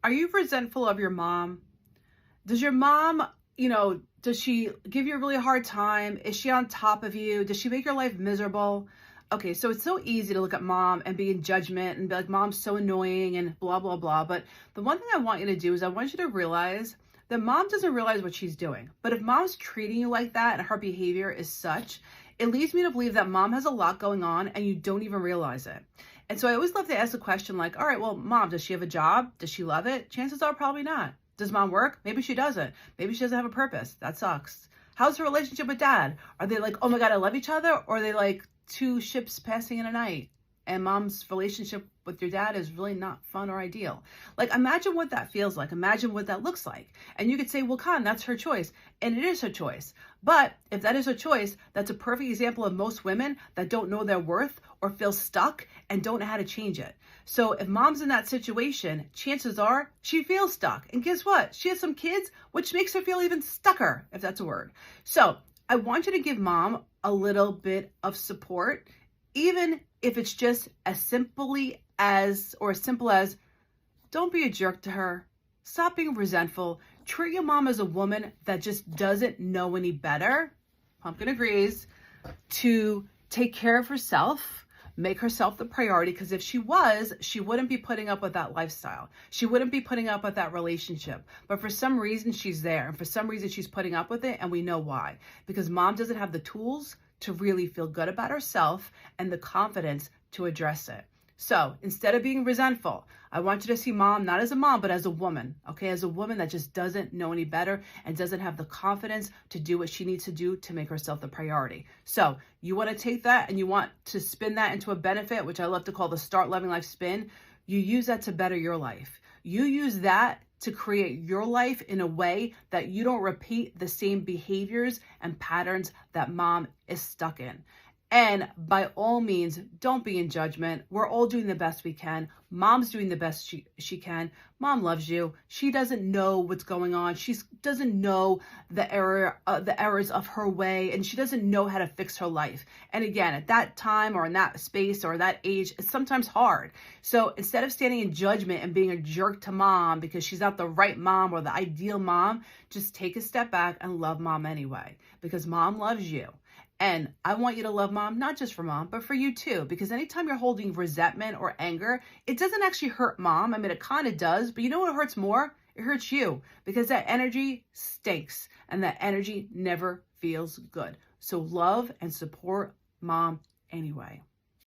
Are you resentful of your mom? Does your mom, does she give you a really hard time? Is she on top of you? Does she make your life miserable? Okay, so it's so easy to look at mom and be in judgment and be like, mom's so annoying and blah, blah, blah. But the one thing I want you to do is I want you to realize that mom doesn't realize what she's doing. But if mom's treating you like that and her behavior is such, it leads me to believe that mom has a lot going on and you don't even realize it. And so I always love to ask the question like, all right, well, mom, does she have a job? Does she love it? Chances are probably not. Does mom work? Maybe she doesn't. Maybe she doesn't have a purpose. That sucks. How's her relationship with dad? Are they like, oh my God, I love each other? Or are they like two ships passing in a night? And mom's relationship with your dad is really not fun or ideal. Like, imagine what that feels like. Imagine what that looks like. And you could say, well, Con, that's her choice. And it is her choice. But if that is her choice, that's a perfect example of most women that don't know their worth or feel stuck and don't know how to change it. So if mom's in that situation, chances are she feels stuck. And guess what? She has some kids, which makes her feel even stucker, if that's a word. So I want you to give mom a little bit of support, even if it's just as simple as, don't be a jerk to her. Stop being resentful. Treat your mom as a woman that just doesn't know any better. Pumpkin agrees. To take care of herself, make herself the priority, because if she was, she wouldn't be putting up with that lifestyle. She wouldn't be putting up with that relationship. But for some reason, she's there. And for some reason, she's putting up with it. And we know why. Because mom doesn't have the tools to really feel good about herself and the confidence to address it. So instead of being resentful, I want you to see mom not as a mom, but as a woman, okay? As a woman that just doesn't know any better and doesn't have the confidence to do what she needs to do to make herself the priority. So you want to take that and you want to spin that into a benefit, which I love to call the Start Loving Life spin. You use that to better your life. You use that to create your life in a way that you don't repeat the same behaviors and patterns that mom is stuck in. And by all means, don't be in judgment. We're all doing the best we can. Mom's doing the best she can. Mom loves you. She doesn't know what's going on. She doesn't know the errors of her way, and she doesn't know how to fix her life. And again, at that time or in that space or that age, it's sometimes hard. So instead of standing in judgment and being a jerk to mom because she's not the right mom or the ideal mom, just take a step back and love mom anyway, because mom loves you. And I want you to love mom, not just for mom, but for you too. Because anytime you're holding resentment or anger, it doesn't actually hurt mom. I mean, it kind of does, but you know what hurts more? It hurts you, because that energy stinks and that energy never feels good. So love and support mom anyway.